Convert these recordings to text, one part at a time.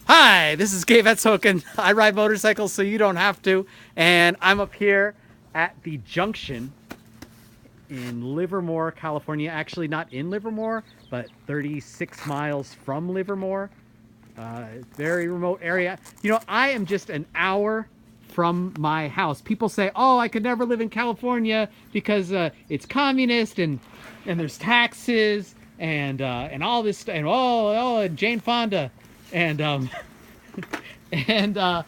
Hi, this is Gabe Ets-Hokin. I ride motorcycles so you don't have to. And I'm up here at the junction in Livermore, California. Actually, not in Livermore, but 36 miles from Livermore. Very remote area. You know, I am just an hour from my house. People say, oh, I could never live in California because it's communist and there's taxes and all this stuff. And and Jane Fonda. And and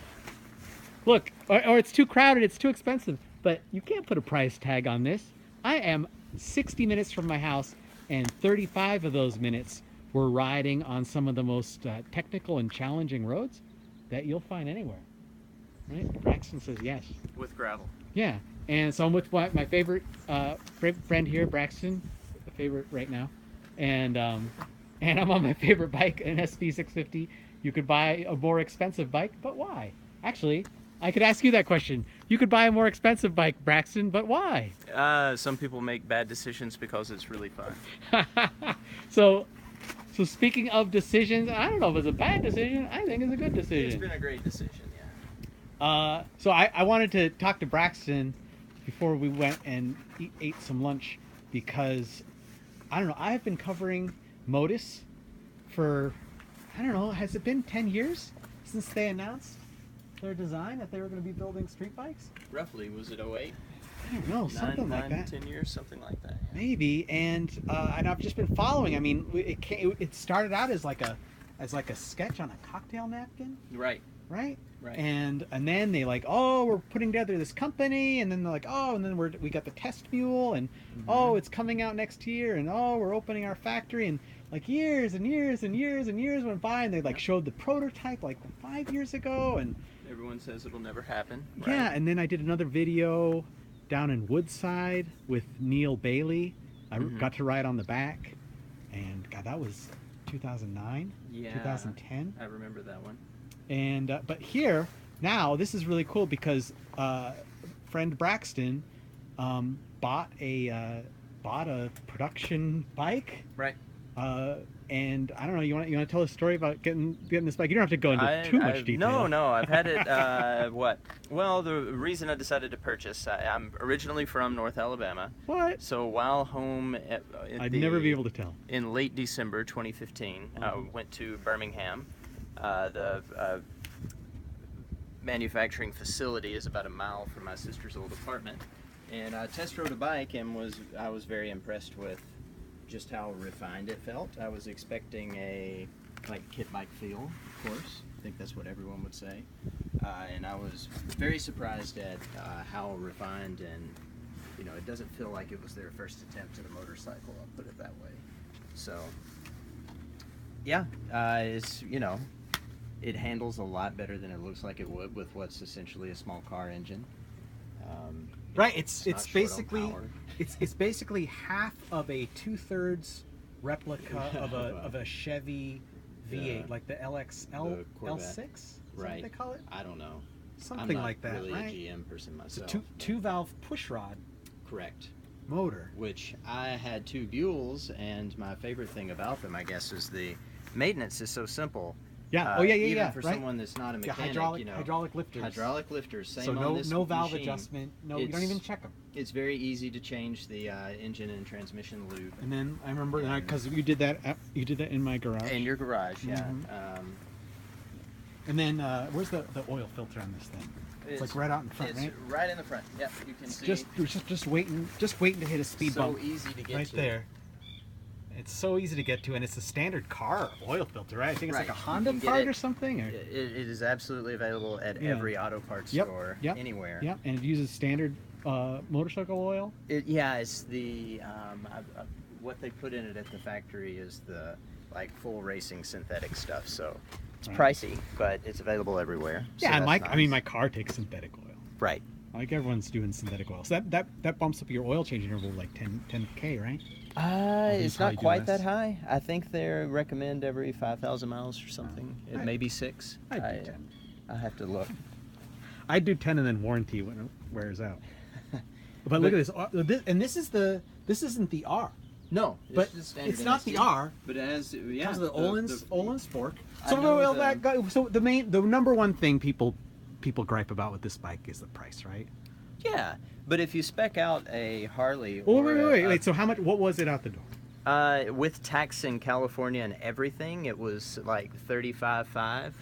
look, or it's too crowded, it's too expensive. But you can't put a price tag on this. I am 60 minutes from my house, and 35 of those minutes were riding on some of the most technical and challenging roads that you'll find anywhere. Right? Braxton says yes. With gravel. Yeah, and so I'm with my favorite friend here, Braxton, favorite right now, and I'm on my favorite bike, an SP650. You could buy a more expensive bike, but why? Actually, I could ask you that question. You could buy a more expensive bike, Braxton, but why? Some people make bad decisions because it's really fun. So speaking of decisions, I don't know if it's a bad decision. I think it's a good decision. It's been a great decision, yeah. So I wanted to talk to Braxton before we went and ate some lunch because, I don't know, I have been covering Motus for, I don't know, has it been 10 years since they announced their design that they were going to be building street bikes? Roughly, was it 08? I don't know, something like that. 10 years, something like that. Yeah. Maybe, and I've just been following. I mean, it started out as like a sketch on a cocktail napkin. Right. Right? Right. And then they like, oh, we're putting together this company, and then they're like, oh, and then we got the test mule, and oh, it's coming out next year, and oh, we're opening our factory, and like years and years and years and years went by, and they like showed the prototype like 5 years ago, and everyone says it'll never happen. Right? Yeah, and then I did another video down in Woodside with Neil Bailey. I got to ride on the back, and God, that was 2009, yeah, 2010. I remember that one. And but here now, this is really cool because friend Braxton bought a production bike. Right. And I don't know. You want to tell a story about getting this bike? You don't have to go into too much detail. No, I've had it. What? Well, the reason I decided to purchase, I'm originally from North Alabama. What? So while home, I'd never be able to tell. In late December 2015, I went to Birmingham. The manufacturing facility is about a mile from my sister's old apartment, and I test rode a bike and I was very impressed with just how refined it felt. I was expecting a kit bike feel, of course. I think that's what everyone would say. And I was very surprised at how refined, and it doesn't feel like it was their first attempt at a motorcycle, I'll put it that way. So yeah, it handles a lot better than it looks like it would with what's essentially a small car engine. Right, it's basically it's basically half of a 2/3 replica of a Chevy V8, like the L6, is that what they call it? I don't know. Something like that, really right? A GM person myself. It's a two-valve pushrod. Correct. Motor. Which I had two Buells, and my favorite thing about them, I guess, is the maintenance is so simple. Yeah. Even for someone that's not a mechanic, hydraulic lifters. Hydraulic lifters. Same so on this no valve machine. adjustment. No, you don't even check them. It's very easy to change the engine and transmission lube. And then I remember because you did that in my garage. In your garage, yeah. And then where's the oil filter on this thing? It's like right out in front, right? It's right in the front. Yep, you can see. Just waiting to hit a speed bump. So easy to get right to. There. It's so easy to get to, and it's a standard car oil filter, right? I think it's like a Honda part or something. Or? It is absolutely available at every auto parts store, anywhere. Yeah, and it uses standard motorcycle oil. It's the what they put in it at the factory is the full racing synthetic stuff. So it's pricey, but it's available everywhere. Yeah, so and my car takes synthetic oil. Right. Like everyone's doing synthetic oil, so that bumps up your oil change interval like 10K, right? It's not quite that high. I think they recommend every 5,000 miles or something. It may be 6. I do 10. I have to look. I do 10 and then warranty when it wears out. But look at this, and this isn't the R. No, but just standard it's not MST. the R. But it has, yeah, Comes with the Olin's fork. I So, know the number one thing people gripe about with this bike is the price, right? Yeah, but if you spec out a Harley, Oh, or wait. So how much? What was it out the door? with tax in California and everything, it was like 35.5,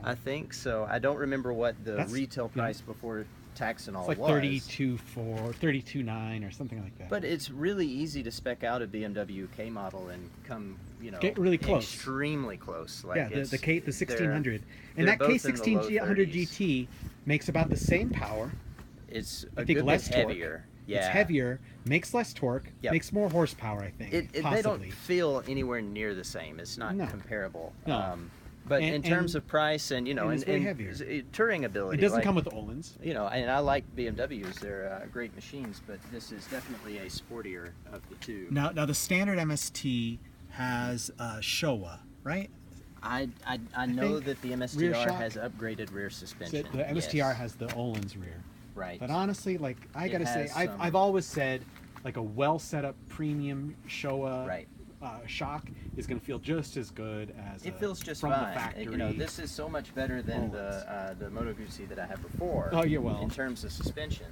I think. So I don't remember what the retail price before tax and all it's like was. 32.4, 32.9, or something like that. But it's really easy to spec out a BMW K model and come, get really close, extremely close. Like yeah, the 1600, and they're that both in the low K1600 30s. GT makes about the same power. It's I a think good less bit torque. heavier. Yeah, It's heavier, makes less torque, Yep. makes more horsepower. I think They possibly. don't feel anywhere near the same. It's not No. comparable. No. But And- in terms and- of price and and it's way heavier. touring ability, It doesn't like, come with the Olin's. and I like BMWs. They're great machines, but this is definitely a sportier of the two. Now the standard MST has Showa, right? I know think that the rear MSTR shock- has upgraded rear So suspension. the MSTR yes. has the Olin's rear. Right. But honestly, like I It gotta say, has some- I've always said, like a well set up premium Showa Right. shock is gonna feel just as good as It feels just from fine. the factory. This is so much better than the Moto Guzzi that I had before. Oh, yeah, well. In terms of suspension,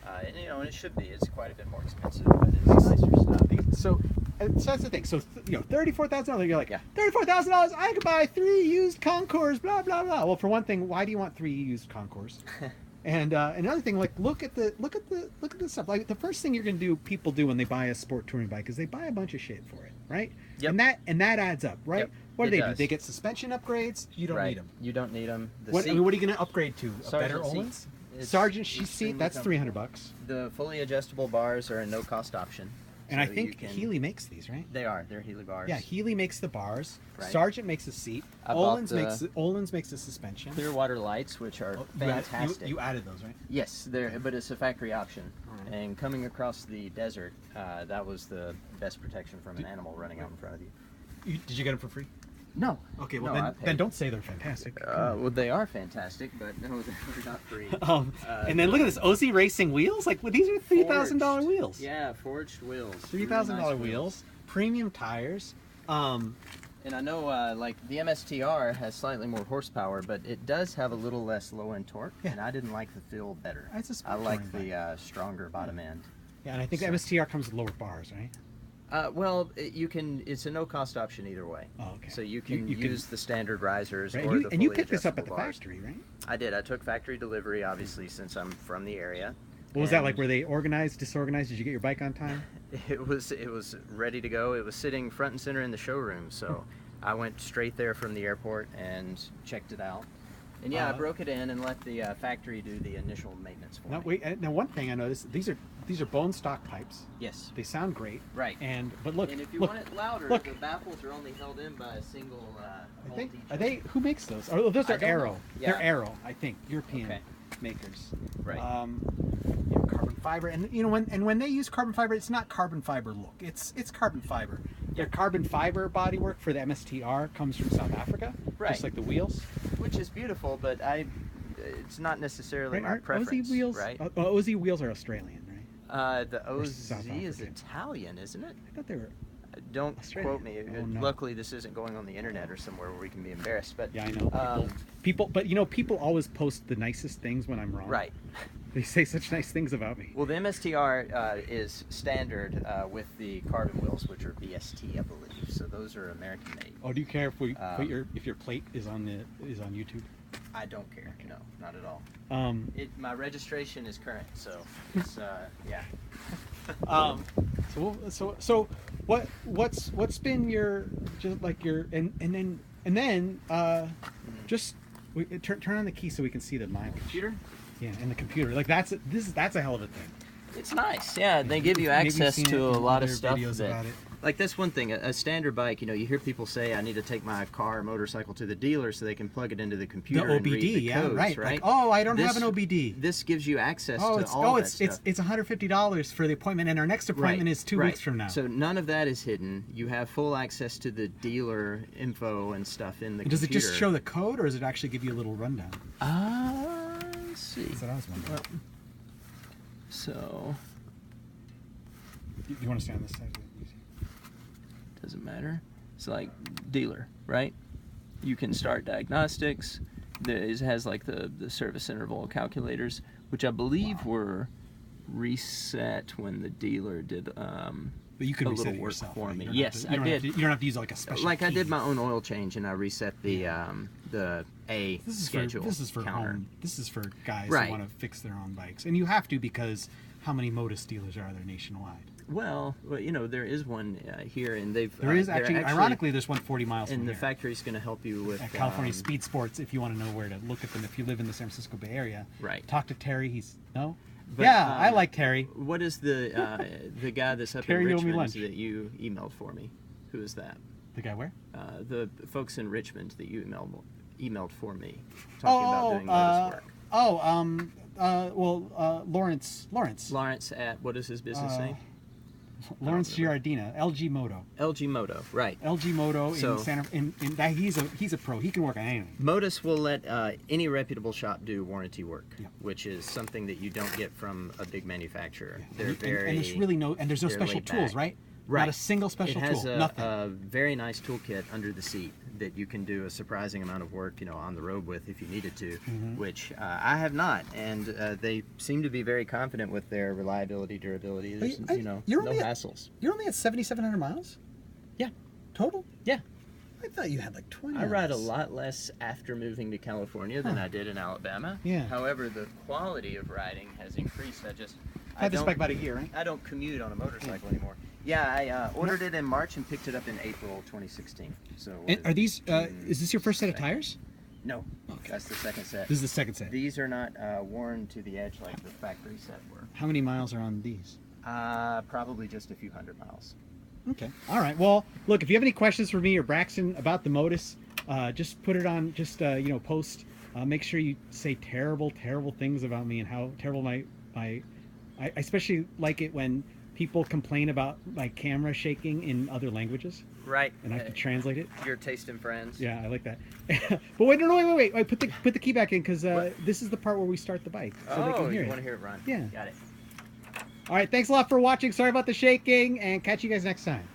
and it should be. It's quite a bit more expensive, but it's nicer stuff. So that's the thing. So $34,000. You're like, Yeah. $34,000. I could buy 3 used Concours. Blah blah blah. Well, for one thing, why do you want 3 used Concours? And another thing, like look at the stuff. Like the first thing you're gonna do, people do when they buy a sport touring bike, is they buy a bunch of shit for it, right? Yep. And that adds up, right? Yep, What do it they do? does. They get suspension upgrades. You don't need them. You don't need them. What are you gonna upgrade to? A better Sergeant seat. Olin's? It's Sergeant seat. extremely That's comfortable. $300. The fully adjustable bars are a no-cost option. And I so think you can- Healy makes these, right? They're Healy bars. Yeah, Healy makes the bars. Right. Sergeant makes the seat. I bought Olin's makes the suspension. Clearwater lights, which are You added- fantastic. You added those, right? Yes, but it's a factory option. Alright. And coming across the desert, that was the best protection from an animal running out in front of you. Did you get them for free? No. Okay, well No, I then paid. don't say they're fantastic. Well, they are fantastic, but no, they're not free. And then look at this OZ Racing wheels. Like, well, these are $3,000 Forged. wheels. Yeah, forged wheels. $3,000 Really nice wheels. Premium tires. And I know, like the MSTR has slightly more horsepower, but it does have a little less low-end torque, Yeah. and I didn't like the feel better. It's a I sport like touring the stronger bottom end. Yeah, and I think the So- MSTR comes with lower bars, right? Well, you can. It's a no-cost option either way. Oh, okay. So you can You can- use the standard risers Right? or the And you fully picked this up at adjustable the bars. factory, right? I did. I took factory delivery, obviously, since I'm from the area. What was that like? And Were they organized, disorganized? Did you get your bike on time? It was ready to go. It was sitting front and center in the showroom, so I went straight there from the airport and checked it out. And yeah, I broke it in and let the factory do the initial maintenance for Now, me. wait. Now, one thing I noticed: these are bone stock pipes. Yes. They sound great. Right. But look, And if you look, want it louder, look. the baffles are only held in by a single I think voltage. are they? Who makes those? Oh, those I are don't Arrow. know. Yeah. They're Arrow, I think. European Okay. makers. Right. Carbon fiber, and when they use carbon fiber, it's not carbon fiber look. It's carbon fiber. Their carbon fiber bodywork for the MSTR comes from South Africa, Right. just like the wheels. Which is beautiful, but it's not necessarily my Aren't preference. OZ wheels? Right? OZ wheels are Australian, right? The Or OZ South is African. Italian, isn't it? I thought they were. Don't Australian. quote me. Oh, no. Luckily, this isn't going on the internet or somewhere where we can be embarrassed. But Yeah, I know. But people always post the nicest things when I'm wrong. right. They say such nice things about me. Well, the MSTR is standard with the carbon wheels, which are BST, I believe. So those are American made. Oh, do you care if we Um, put if your plate is on YouTube? I don't care. No, not at all. Um, My registration is current, so it's yeah. So what's been your just like your and then just turn on the key so we can see the mileage. Computer? Yeah, and the computer. Like that's a hell of a thing. It's nice. Yeah, they give you Maybe you've access seen it to a in lot of other stuff videos that, about it. like that's one thing. A standard bike, you hear people say, "I need to take my car or motorcycle to the dealer so they can plug it into the The computer and read OBD, the yeah, codes." right. Like, oh, I don't have an OBD. This gives you access Oh, to all that stuff. it's $150 for the appointment, and our next appointment is 2 weeks from now. So none of that is hidden. You have full access to the dealer info and stuff in the Does it computer. just show the code, or does it actually give you a little rundown? Let's see. That's what I was wondering. So, You want to stand on this side? doesn't matter. It's like dealer, right? You can start diagnostics. It has like the service interval calculators, which I believe were reset when the dealer did But you could a reset little it work yourself, for right? me. You don't Yes, have to, I did. You don't have to use like a special Like I key. did my own oil change, and I reset the A This is schedule for, this is for counter. home. This is for guys Right. who want to fix their own bikes, and you have to, because how many Motus dealers are there nationwide? Well, you know, there is one here, and they've There is they're actually, ironically, there's one 40 miles and from the here. factory's going to help you with At California Speed Sports, if you want to know where to look at them, if you live in the San Francisco Bay Area. Right. Talk to Terry. He's no. But, yeah, I like Terry. What is the guy that's up Terry in owe me Richmond lunch. that you emailed for me? Who is that? The guy where? The folks in Richmond that you emailed for me, talking about doing Motus work. Lawrence. Lawrence at, what is his business name? Lawrence Giardina, LG Moto. LG Moto, right. LG Moto So- in Santa. In that he's a pro. He can work on anything. Motus will let any reputable shop do warranty work, Yeah. which is something that you don't get from a big manufacturer. Yeah. They're and, very and there's really no they're special laid tools, back. right? Right. Not a single special it has tool. a, Nothing. a very nice toolkit under the seat that you can do a surprising amount of work, you know, on the road with if you needed to, Mm-hmm. which I have not, and they seem to be very confident with their reliability, durability. There's, I- you know, you're no only at- hassles. You're only at 7,700 miles Yeah, total. yeah. I thought you had like 20. I on ride a this. lot less after moving to California than I did in Alabama. Yeah. However, the quality of riding has increased. I Had this don't- bike about a year, right? I don't commute on a motorcycle anymore. Yeah, I ordered it in March and picked it up in April 2016. So And are these? Is this your first set of tires? No, Okay. that's the second set. This is the second set. These are not worn to the edge like the factory set were. How many miles are on these? Probably just a few hundred miles. Okay. All right. Well, look, if you have any questions for me or Braxton about the Motus, just put it on. Just post. Make sure you say terrible things about me and how terrible I especially like it when people complain about my camera shaking in other languages, Right. and I have to translate it. Your taste in friends. Yeah, I like that. But wait, no, wait. Put the key back in, because this is the part where we start the bike, so they can hear you it. want to hear it run? Yeah. Got it. All right. Thanks a lot for watching. Sorry about the shaking, and catch you guys next time.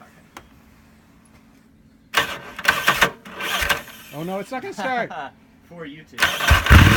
Oh no, it's not gonna start. For YouTube.